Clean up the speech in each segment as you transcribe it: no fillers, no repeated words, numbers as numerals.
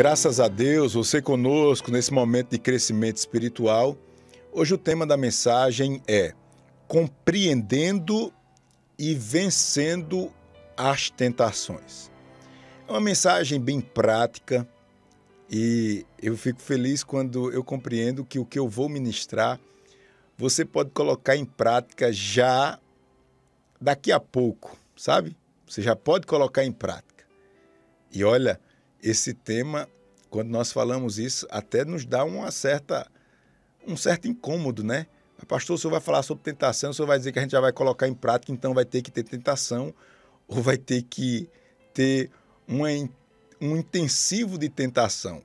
Graças a Deus, você conosco nesse momento de crescimento espiritual. Hoje o tema da mensagem é compreendendo e vencendo as tentações. É uma mensagem bem prática e eu fico feliz quando eu compreendo que o que eu vou ministrar você pode colocar em prática já daqui a pouco, sabe? Você já pode colocar em prática. E olha, esse tema, quando nós falamos isso, até nos dá um certo incômodo, né? Pastor, o senhor vai falar sobre tentação, o senhor vai dizer que a gente já vai colocar em prática, então vai ter que ter tentação, ou vai ter que ter um intensivo de tentação.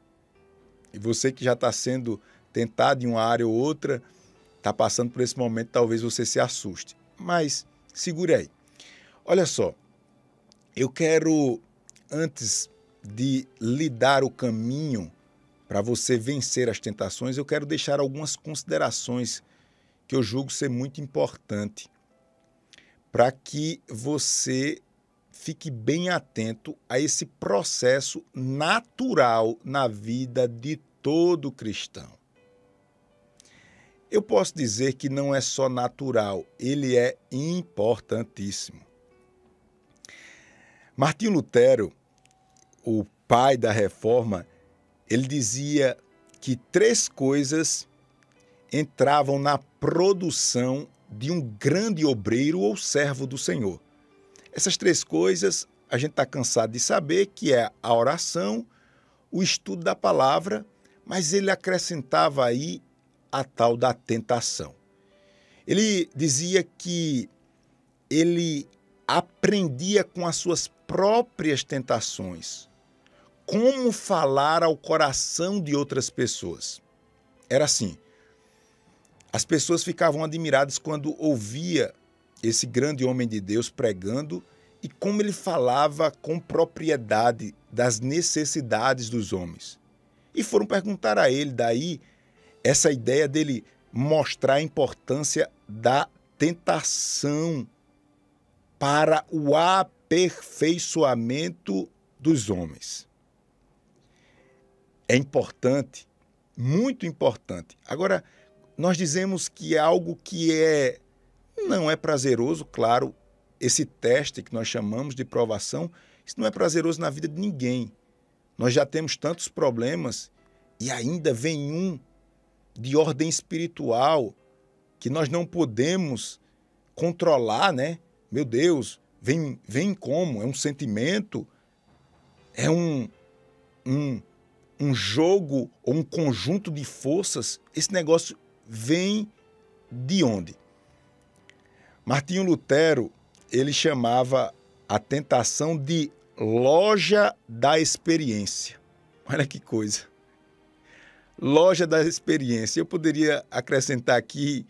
E você que já está sendo tentado em uma área ou outra, está passando por esse momento, talvez você se assuste. Mas segure aí. Olha só, eu quero, antes de lhe dar o caminho para você vencer as tentações, eu quero deixar algumas considerações que eu julgo ser muito importante para que você fique bem atento a esse processo natural na vida de todo cristão. Eu posso dizer que não é só natural, ele é importantíssimo. Martinho Lutero, o pai da Reforma, ele dizia que 3 coisas entravam na produção de um grande obreiro ou servo do Senhor. Essas 3 coisas a gente está cansado de saber, que é a oração, o estudo da palavra, mas ele acrescentava aí a tal da tentação. Ele dizia que ele aprendia com as suas próprias tentações como falar ao coração de outras pessoas. Era assim, as pessoas ficavam admiradas quando ouvia esse grande homem de Deus pregando e como ele falava com propriedade das necessidades dos homens. E foram perguntar a ele, daí, essa ideia dele mostrar a importância da tentação para o aperfeiçoamento dos homens. É importante, muito importante. Agora, nós dizemos que é algo que não é prazeroso, claro, esse teste que nós chamamos de provação, isso não é prazeroso na vida de ninguém. Nós já temos tantos problemas e ainda vem um de ordem espiritual que nós não podemos controlar, né? Meu Deus, vem como? É um sentimento? É um jogo ou um conjunto de forças? Esse negócio vem de onde? Martinho Lutero, ele chamava a tentação de loja da experiência. Olha que coisa. Loja da experiência. Eu poderia acrescentar aqui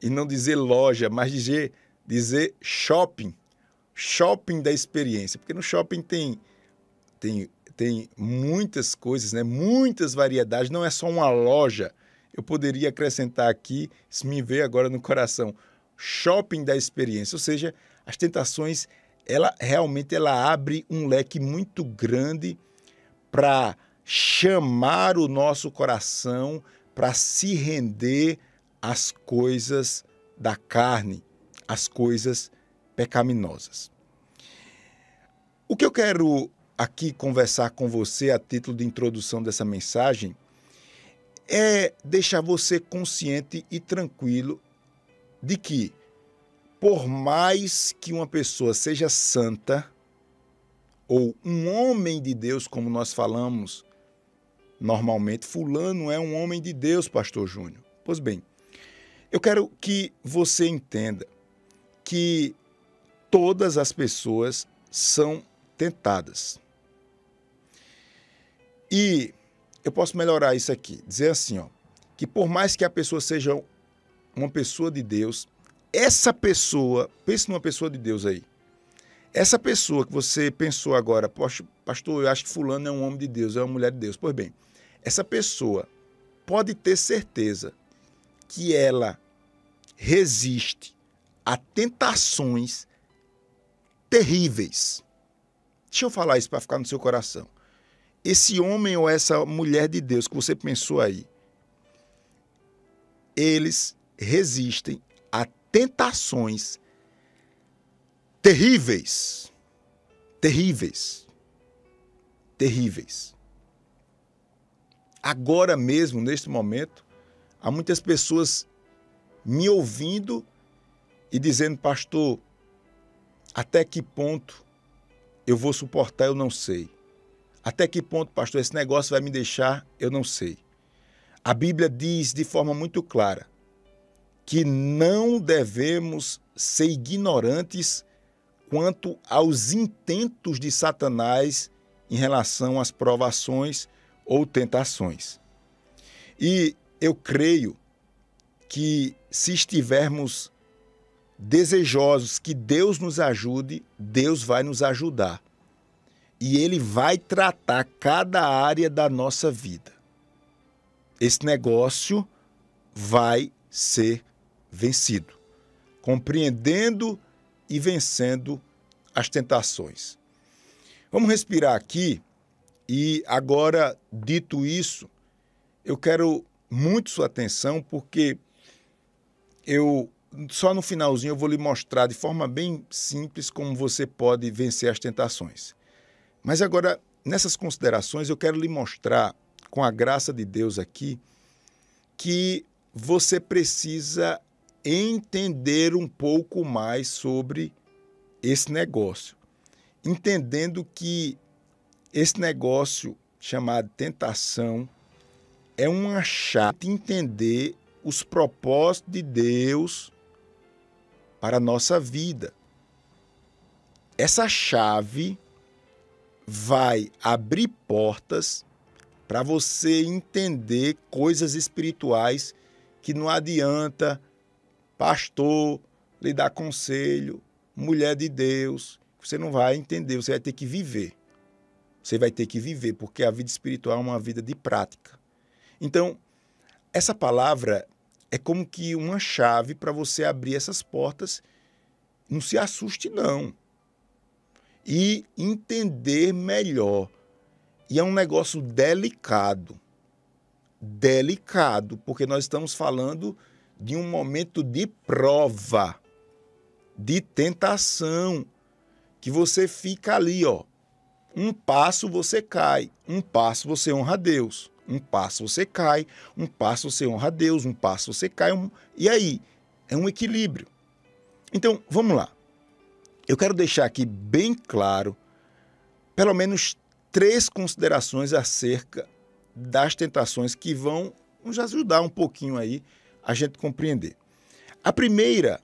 e não dizer loja, mas dizer shopping. Shopping da experiência. Porque no shopping tem muitas coisas, né? Muitas variedades. Não é só uma loja. Eu poderia acrescentar aqui, isso me veio agora no coração, shopping da experiência. Ou seja, as tentações, ela abre um leque muito grande para chamar o nosso coração para se render às coisas da carne, às coisas pecaminosas. O que eu quero aqui conversar com você a título de introdução dessa mensagem é deixar você consciente e tranquilo de que, por mais que uma pessoa seja santa, ou um homem de Deus, como nós falamos normalmente, fulano é um homem de Deus, pastor Júnior. Pois bem, eu quero que você entenda que todas as pessoas são tentadas. E eu posso melhorar isso aqui, dizer assim, que por mais que a pessoa seja uma pessoa de Deus, essa pessoa, pense numa pessoa de Deus aí, essa pessoa que você pensou agora, pastor, eu acho que fulano é um homem de Deus, é uma mulher de Deus. Pois bem, essa pessoa pode ter certeza que ela resiste a tentações terríveis. Deixa eu falar isso para ficar no seu coração. esse homem ou essa mulher de Deus que você pensou aí, eles resistem a tentações terríveis, terríveis, terríveis. Agora mesmo, neste momento, há muitas pessoas me ouvindo e dizendo: pastor, até que ponto eu vou suportar, eu não sei. Até que ponto, pastor, esse negócio vai me deixar, eu não sei. A Bíblia diz de forma muito clara que não devemos ser ignorantes quanto aos intentos de Satanás em relação às provações ou tentações. E eu creio que se estivermos desejosos que Deus nos ajude, Deus vai nos ajudar. E Ele vai tratar cada área da nossa vida. Esse negócio vai ser vencido, compreendendo e vencendo as tentações. Vamos respirar aqui e agora, dito isso, eu quero muito sua atenção porque só no finalzinho eu vou lhe mostrar de forma bem simples como você pode vencer as tentações. Mas agora, nessas considerações, eu quero lhe mostrar, com a graça de Deus aqui, que você precisa entender um pouco mais sobre esse negócio. Entendendo que esse negócio chamado tentação é uma chave de entender os propósitos de Deus para a nossa vida. Essa chave vai abrir portas para você entender coisas espirituais que não adianta pastor lhe dar conselho, mulher de Deus, você não vai entender, você vai ter que viver. Você vai ter que viver, porque a vida espiritual é uma vida de prática. Então, essa palavra é como que uma chave para você abrir essas portas. Não se assuste, não. E entender melhor. E é um negócio delicado. Delicado, porque nós estamos falando de um momento de prova, de tentação, que você fica ali, ó. Um passo você cai, um passo você honra a Deus. Um passo você cai, um passo você honra a Deus, um passo você cai. E aí? É um equilíbrio. Então, vamos lá. Eu quero deixar aqui bem claro, pelo menos 3 considerações acerca das tentações que vão nos ajudar um pouquinho aí a gente compreender. A primeira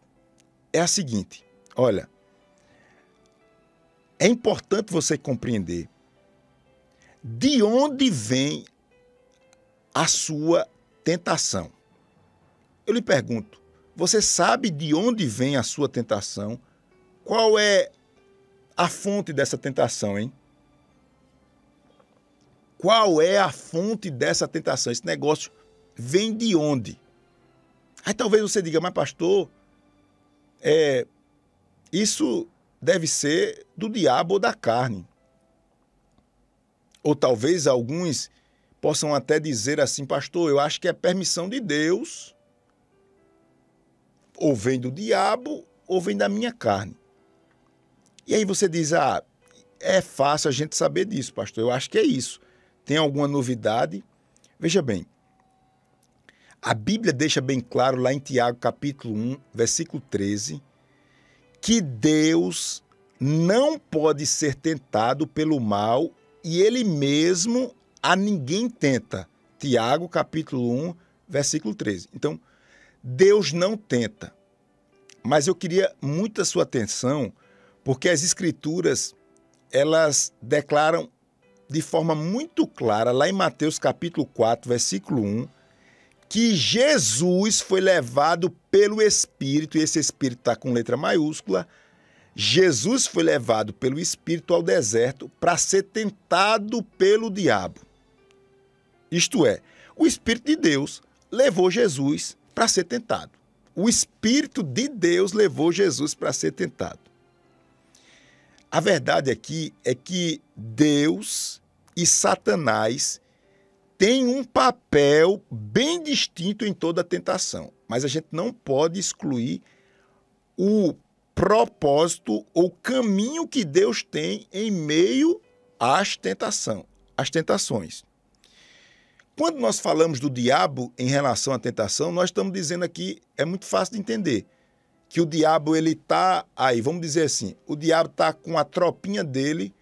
é a seguinte: olha, é importante você compreender de onde vem a sua tentação. Eu lhe pergunto, você sabe de onde vem a sua tentação? Qual é a fonte dessa tentação, hein? Qual é a fonte dessa tentação? Esse negócio vem de onde? Aí talvez você diga: mas pastor, isso deve ser do diabo ou da carne. Ou talvez alguns possam até dizer assim: pastor, eu acho que é permissão de Deus, ou vem do diabo, ou vem da minha carne. E aí você diz: ah, é fácil a gente saber disso, pastor, eu acho que é isso. Tem alguma novidade? Veja bem, a Bíblia deixa bem claro lá em Tiago, capítulo 1, versículo 13, que Deus não pode ser tentado pelo mal e Ele mesmo a ninguém tenta. Tiago, capítulo 1, versículo 13. Então, Deus não tenta. Mas eu queria muito a sua atenção, porque as Escrituras, elas declaram de forma muito clara, lá em Mateus capítulo 4, versículo 1, que Jesus foi levado pelo Espírito, e esse Espírito está com letra maiúscula. Jesus foi levado pelo Espírito ao deserto para ser tentado pelo diabo. Isto é, o Espírito de Deus levou Jesus para ser tentado. O Espírito de Deus levou Jesus para ser tentado. A verdade aqui é que Deus e Satanás têm um papel bem distinto em toda a tentação. Mas a gente não pode excluir o propósito ou caminho que Deus tem em meio às tentações. Quando nós falamos do diabo em relação à tentação, nós estamos dizendo aqui, é muito fácil de entender, que o diabo ele está aí, vamos dizer assim, o diabo está com a tropinha dele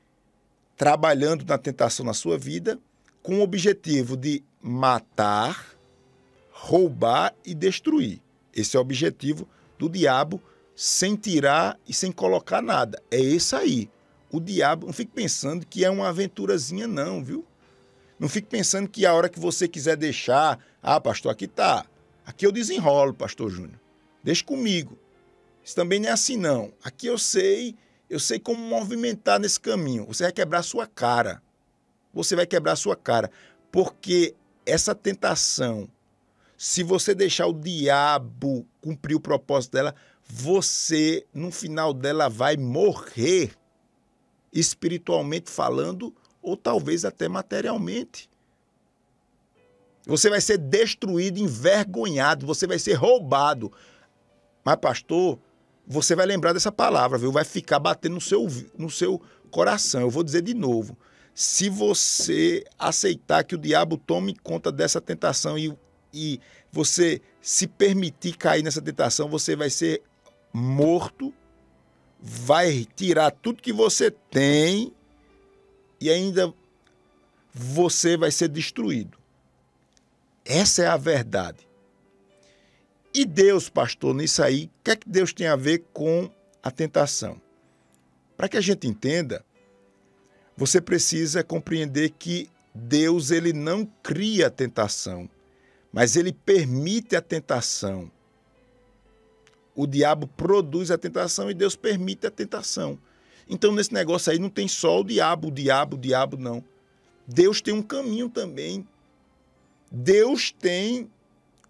trabalhando na tentação na sua vida, com o objetivo de matar, roubar e destruir. Esse é o objetivo do diabo, sem tirar e sem colocar nada. É esse aí. O diabo, não fique pensando que é uma aventurazinha não, viu? Não fique pensando que a hora que você quiser deixar, pastor, aqui tá. Aqui eu desenrolo, pastor Júnior. Deixa comigo. Isso também não é assim não. Aqui eu sei como movimentar nesse caminho. Você vai quebrar a sua cara. Você vai quebrar a sua cara. Porque essa tentação, se você deixar o diabo cumprir o propósito dela, você, no final dela, vai morrer, espiritualmente falando, ou talvez até materialmente. Você vai ser destruído, envergonhado, você vai ser roubado. Mas, pastor, você vai lembrar dessa palavra, viu? Vai ficar batendo no seu coração. Eu vou dizer de novo. Se você aceitar que o diabo tome conta dessa tentação e você se permitir cair nessa tentação, você vai ser morto, vai tirar tudo que você tem e ainda você vai ser destruído. Essa é a verdade. E Deus, pastor, nisso aí, o que é que Deus tem a ver com a tentação? Para que a gente entenda, você precisa compreender que Deus ele não cria a tentação, mas ele permite a tentação. O diabo produz a tentação e Deus permite a tentação. Então, nesse negócio aí, não tem só o diabo, não. Deus tem um caminho também. Deus tem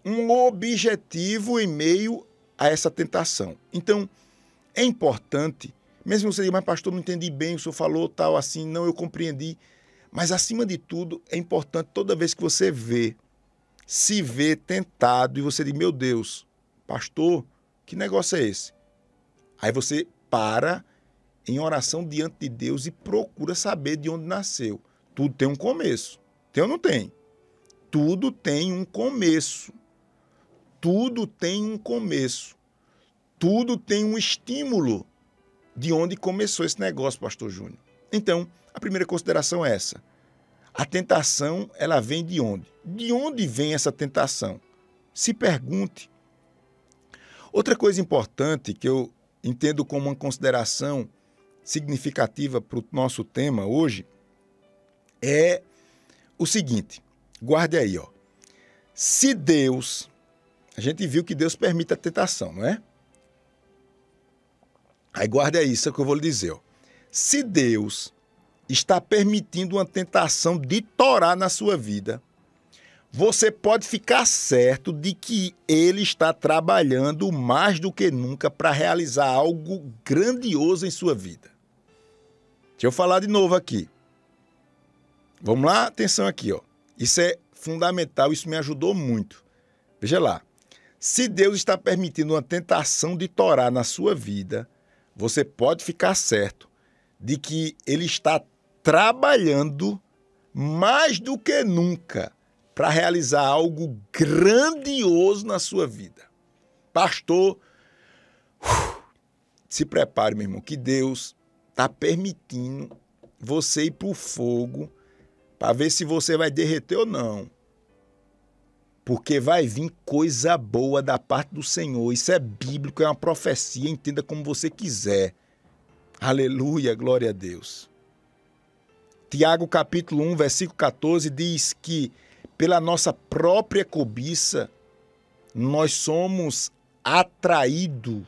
um objetivo em meio a essa tentação. Então, é importante, mesmo que você diga, mas pastor, não entendi bem, o senhor falou tal assim, não, eu compreendi. Mas, acima de tudo, é importante toda vez que você se vê tentado e você diz, meu Deus, pastor, que negócio é esse? Aí você para em oração diante de Deus e procura saber de onde nasceu. Tudo tem um começo. Tem ou não tem? Tudo tem um começo. Tudo tem um começo. Tudo tem um estímulo de onde começou esse negócio, pastor Júnior. Então, a primeira consideração é essa. A tentação, ela vem de onde? De onde vem essa tentação? Se pergunte. Outra coisa importante que eu entendo como uma consideração significativa para o nosso tema hoje é o seguinte, guarde aí, ó. Se Deus, a gente viu que Deus permite a tentação, não é? Aí guarde aí isso que eu vou lhe dizer, ó. Se Deus está permitindo uma tentação de torar na sua vida, você pode ficar certo de que ele está trabalhando mais do que nunca para realizar algo grandioso em sua vida. Deixa eu falar de novo aqui. Vamos lá? Atenção aqui, ó. Isso é fundamental, isso me ajudou muito. Veja lá. Se Deus está permitindo uma tentação de torar na sua vida, você pode ficar certo de que ele está trabalhando mais do que nunca para realizar algo grandioso na sua vida. Pastor, se prepare, meu irmão, que Deus está permitindo você ir para o fogo para ver se você vai derreter ou não. Porque vai vir coisa boa da parte do Senhor. Isso é bíblico, é uma profecia, entenda como você quiser. Aleluia, glória a Deus. Tiago capítulo 1, versículo 14 diz que pela nossa própria cobiça, nós somos atraídos.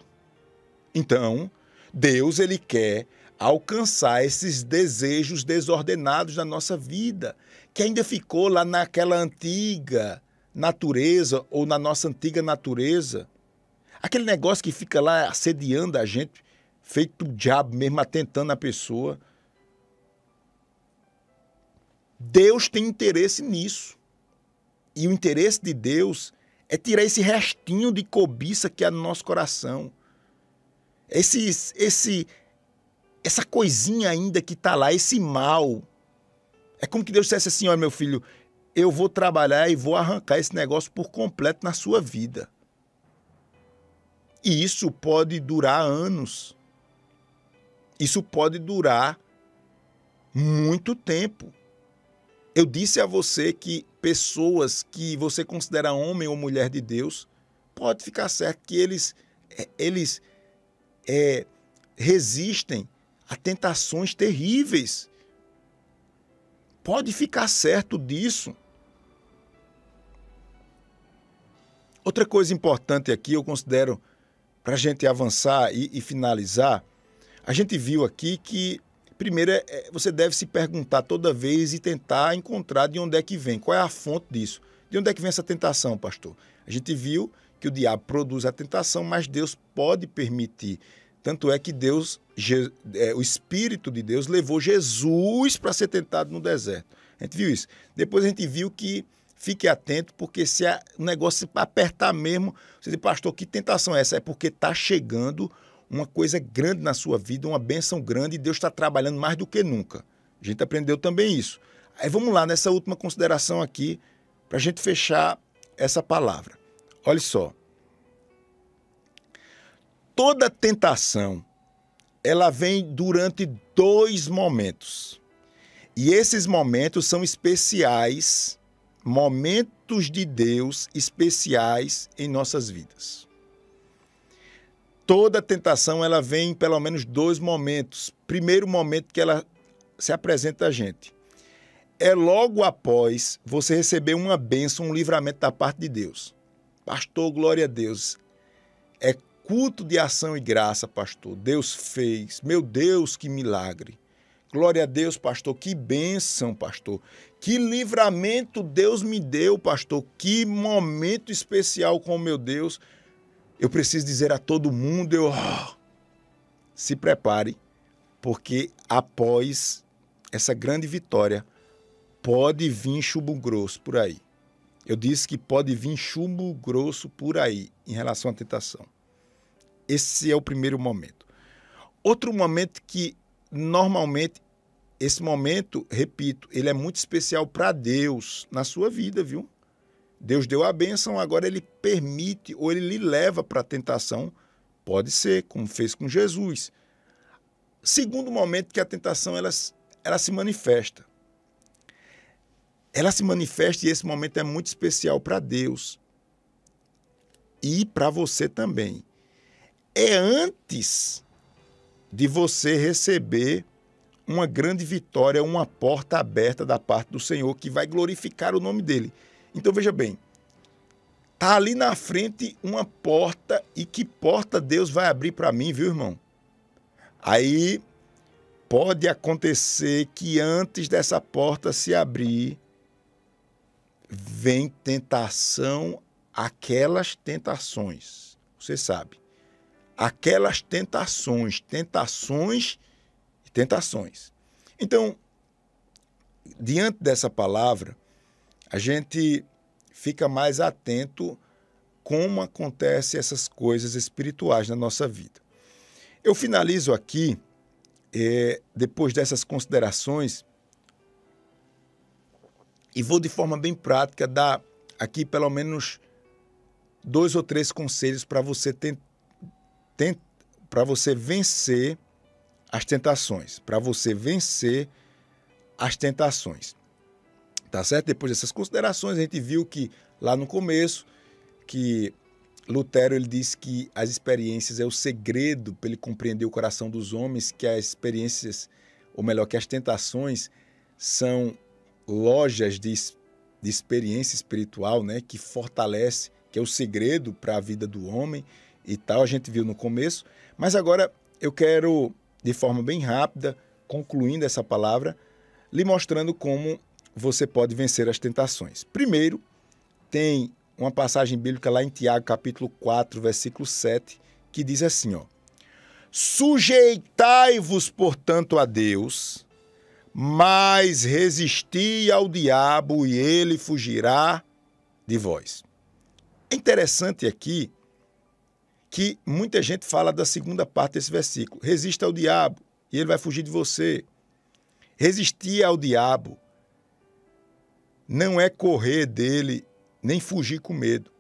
Então, Deus, ele quer alcançar esses desejos desordenados na nossa vida, que ainda ficou lá naquela antiga natureza ou na nossa antiga natureza. Aquele negócio que fica lá assediando a gente, feito o diabo mesmo, atentando a pessoa. Deus tem interesse nisso. E o interesse de Deus é tirar esse restinho de cobiça que há no nosso coração. Essa coisinha ainda que está lá, esse mal. É como que Deus dissesse assim: olha, meu filho, eu vou trabalhar e vou arrancar esse negócio por completo na sua vida. E isso pode durar anos. Isso pode durar muito tempo. Eu disse a você que pessoas que você considera homem ou mulher de Deus, pode ficar certo que eles resistem a tentações terríveis. Pode ficar certo disso. Outra coisa importante aqui, eu considero, para a gente avançar e finalizar, a gente viu aqui que, primeiro, você deve se perguntar toda vez e tentar encontrar de onde é que vem, qual é a fonte disso. De onde é que vem essa tentação, pastor? A gente viu que o diabo produz a tentação, mas Deus pode permitir. Tanto é que o Espírito de Deus levou Jesus para ser tentado no deserto. A gente viu isso. Depois a gente viu que, fique atento, porque se o negócio apertar mesmo, você diz, pastor, que tentação é essa? É porque está chegando uma coisa grande na sua vida, uma bênção grande, e Deus está trabalhando mais do que nunca. A gente aprendeu também isso. Aí vamos lá nessa última consideração aqui, para a gente fechar essa palavra. Olha só. Toda tentação, ela vem durante 2 momentos. E esses momentos são especiais, momentos de Deus especiais em nossas vidas. Toda tentação, ela vem em pelo menos 2 momentos. Primeiro momento que ela se apresenta a gente é logo após você receber uma bênção, um livramento da parte de Deus. Pastor, glória a Deus. É culto de ação e graça, pastor. Deus fez. Meu Deus, que milagre. Glória a Deus, pastor. Que bênção, pastor. Que livramento Deus me deu, pastor. Que momento especial com o meu Deus. Eu preciso dizer a todo mundo, se prepare, porque após essa grande vitória, pode vir chumbo grosso por aí. Eu disse que pode vir chumbo grosso por aí em relação à tentação. Esse é o primeiro momento. Outro momento que, normalmente, esse momento, repito, ele é muito especial para Deus na sua vida, viu? Deus deu a bênção, agora ele permite ou ele lhe leva para a tentação. Pode ser, como fez com Jesus. Segundo momento que a tentação ela se manifesta. Ela se manifesta e esse momento é muito especial para Deus. E para você também. É antes de você receber uma grande vitória, uma porta aberta da parte do Senhor que vai glorificar o nome dele. Então, veja bem, está ali na frente uma porta, e que porta Deus vai abrir para mim, viu, irmão? Aí pode acontecer que antes dessa porta se abrir, vem tentação, aquelas tentações, você sabe, aquelas tentações. Então, diante dessa palavra, a gente fica mais atento como acontecem essas coisas espirituais na nossa vida. Eu finalizo aqui, depois dessas considerações, e vou de forma bem prática dar aqui pelo menos 2 ou 3 conselhos para você para você vencer as tentações. Tá certo? Depois dessas considerações, a gente viu que lá no começo, que Lutero ele disse que as experiências é o segredo para ele compreender o coração dos homens, que as experiências, ou melhor, que as tentações são lojas de experiência espiritual, né, que fortalece, que é o segredo para a vida do homem e tal, a gente viu no começo. Mas agora eu quero, de forma bem rápida, concluindo essa palavra, lhe mostrando como você pode vencer as tentações. Primeiro, tem uma passagem bíblica lá em Tiago, capítulo 4, versículo 7, que diz assim, sujeitai-vos, portanto, a Deus, mas resisti ao diabo e ele fugirá de vós. É interessante aqui que muita gente fala da segunda parte desse versículo. Resista ao diabo e ele vai fugir de você. Resistir ao diabo não é correr dele, nem fugir com medo.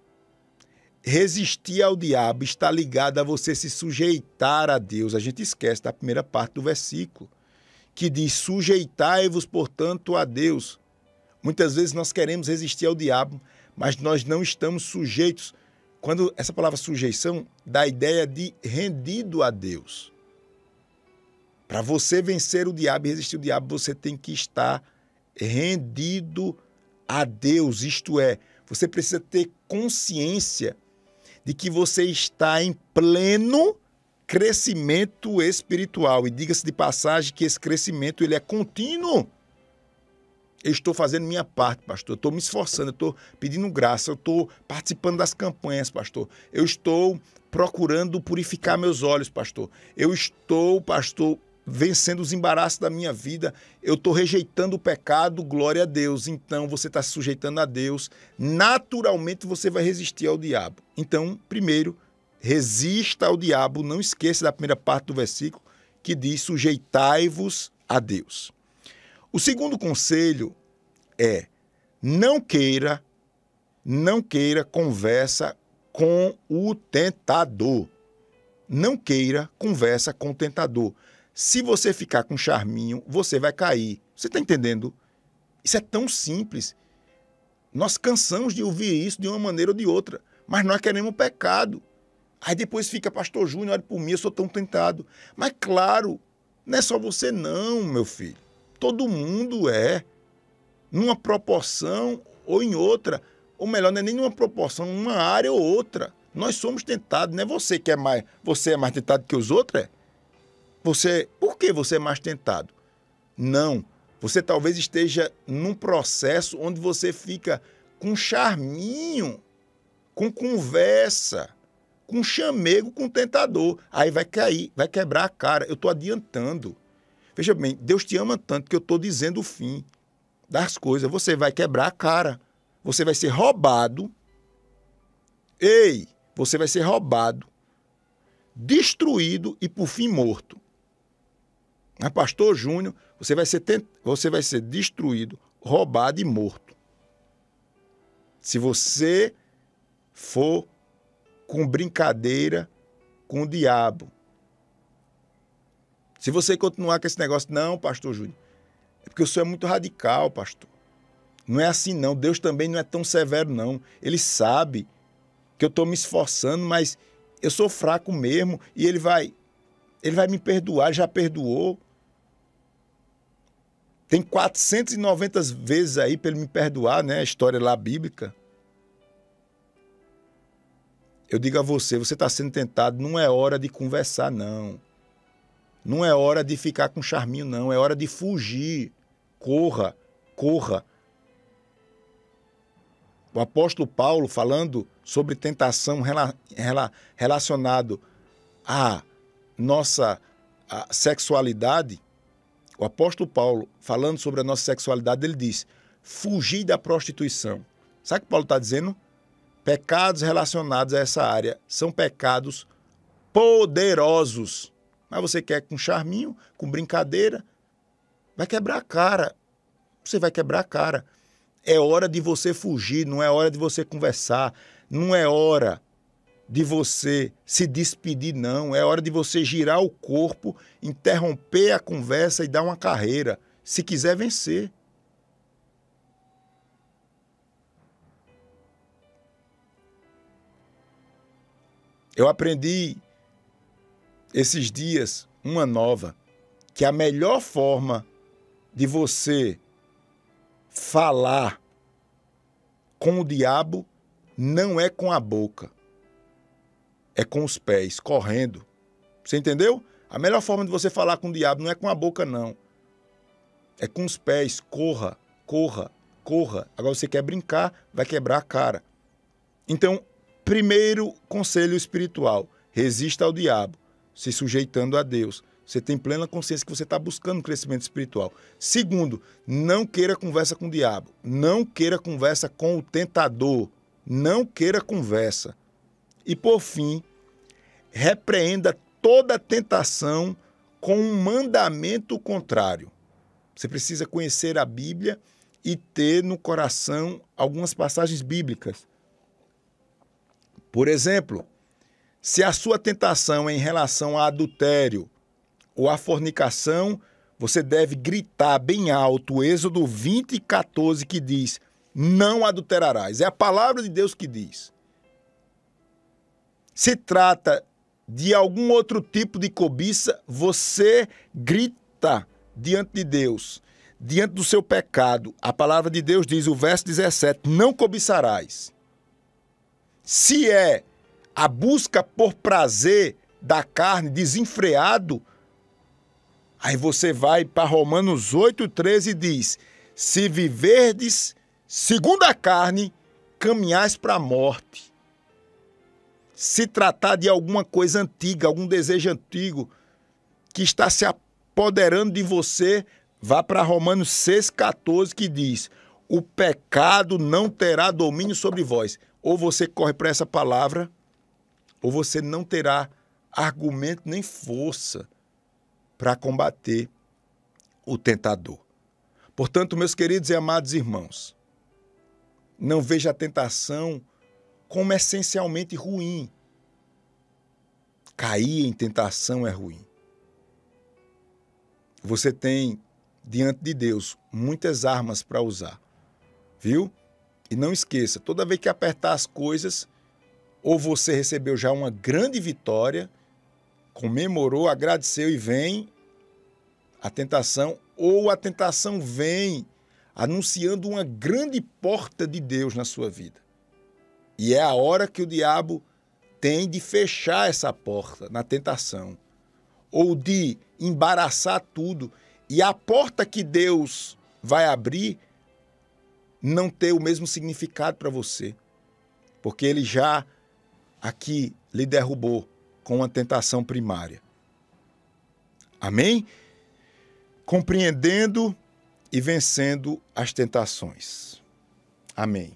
Resistir ao diabo está ligado a você se sujeitar a Deus. A gente esquece da primeira parte do versículo, que diz: sujeitai-vos, portanto, a Deus. Muitas vezes nós queremos resistir ao diabo, mas nós não estamos sujeitos. Quando essa palavra sujeição dá a ideia de rendido a Deus. Para você vencer o diabo e resistir ao diabo, você tem que estar rendido a Deus. Isto é, você precisa ter consciência de que você está em pleno crescimento espiritual. E diga-se de passagem que esse crescimento ele é contínuo. Eu estou fazendo minha parte, pastor. Eu estou me esforçando, eu estou pedindo graça, eu estou participando das campanhas, pastor. Eu estou procurando purificar meus olhos, pastor. Eu estou, pastor, vencendo os embaraços da minha vida. Eu estou rejeitando o pecado, glória a Deus. Então, você está se sujeitando a Deus. Naturalmente, você vai resistir ao diabo. Então, primeiro, resista ao diabo. Não esqueça da primeira parte do versículo, que diz: sujeitai-vos a Deus. O segundo conselho é: não queira conversa com o tentador. Não queira conversa com o tentador. Se você ficar com charminho, você vai cair. Você está entendendo? Isso é tão simples. Nós cansamos de ouvir isso de uma maneira ou de outra, mas nós queremos pecado. Aí depois fica: pastor Júnior, olha por mim, eu sou tão tentado. Mas claro, não é só você não, meu filho. Todo mundo é, numa proporção ou em outra. Ou melhor, não é nem numa proporção, numa área ou outra. Nós somos tentados, não é você que é mais... Você é mais tentado que os outros, é? Por que você é mais tentado? Não. Você talvez esteja num processo onde você fica com charminho, com conversa, com chamego com o tentador. Aí vai cair, vai quebrar a cara. Eu estou adiantando. Veja bem, Deus te ama tanto que eu estou dizendo o fim das coisas. Você vai quebrar a cara. Você vai ser roubado. Ei, você vai ser roubado, destruído e, por fim, morto. Mas, pastor Júnior, você vai ser destruído, roubado e morto. Se você for com brincadeira com o diabo. Se você continuar com esse negócio: não, pastor Júnior, é porque o senhor é muito radical, pastor. Não é assim, não. Deus também não é tão severo, não. Ele sabe que eu estou me esforçando, mas eu sou fraco mesmo e ele vai me perdoar, ele já perdoou. Tem 490 vezes aí para ele me perdoar, né? A história lá bíblica. Eu digo a você, você está sendo tentado, não é hora de conversar, não. Não é hora de ficar com charminho, não. É hora de fugir. Corra, corra. O apóstolo Paulo, falando sobre tentação relacionado à nossa sexualidade, o apóstolo Paulo, falando sobre a nossa sexualidade, ele diz: fugir da prostituição. Sabe o que Paulo está dizendo? Pecados relacionados a essa área são pecados poderosos. Mas você quer com charminho, com brincadeira, vai quebrar a cara. Você vai quebrar a cara. É hora de você fugir, não é hora de você conversar, não é hora de você se despedir, não. É hora de você girar o corpo, interromper a conversa e dar uma carreira, se quiser vencer. Eu aprendi esses dias uma nova, que a melhor forma de você falar com o diabo não é com a boca, é com os pés, correndo. Você entendeu? A melhor forma de você falar com o diabo não é com a boca, não. É com os pés. Corra, corra, corra. Agora você quer brincar, vai quebrar a cara. Então, primeiro conselho espiritual: resista ao diabo, se sujeitando a Deus. Você tem plena consciência que você está buscando crescimento espiritual. Segundo, não queira conversa com o diabo. Não queira conversa com o tentador. Não queira conversa. E por fim, repreenda toda tentação com um mandamento contrário. Você precisa conhecer a Bíblia e ter no coração algumas passagens bíblicas. Por exemplo, se a sua tentação é em relação a adultério ou a fornicação, você deve gritar bem alto, Êxodo 20:14, que diz: não adulterarás. É a palavra de Deus que diz. Se trata de algum outro tipo de cobiça, você grita diante de Deus, diante do seu pecado. A palavra de Deus diz, o verso 17, não cobiçarás. Se é a busca por prazer da carne desenfreado, aí você vai para Romanos 8:13 e diz, se viverdes segundo a carne, caminhais para a morte. Se tratar de alguma coisa antiga, algum desejo antigo que está se apoderando de você, vá para Romanos 6:14 que diz, o pecado não terá domínio sobre vós. Ou você corre para essa palavra, ou você não terá argumento nem força para combater o tentador. Portanto, meus queridos e amados irmãos, não veja a tentação como essencialmente ruim. Cair em tentação é ruim. Você tem, diante de Deus, muitas armas para usar, viu? E não esqueça, toda vez que apertar as coisas, ou você recebeu já uma grande vitória, comemorou, agradeceu e vem a tentação, ou a tentação vem anunciando uma grande porta de Deus na sua vida. E é a hora que o diabo tem de fechar essa porta na tentação, ou de embaraçar tudo, e a porta que Deus vai abrir não ter o mesmo significado para você, porque ele já aqui lhe derrubou com a tentação primária. Amém? Compreendendo e vencendo as tentações. Amém.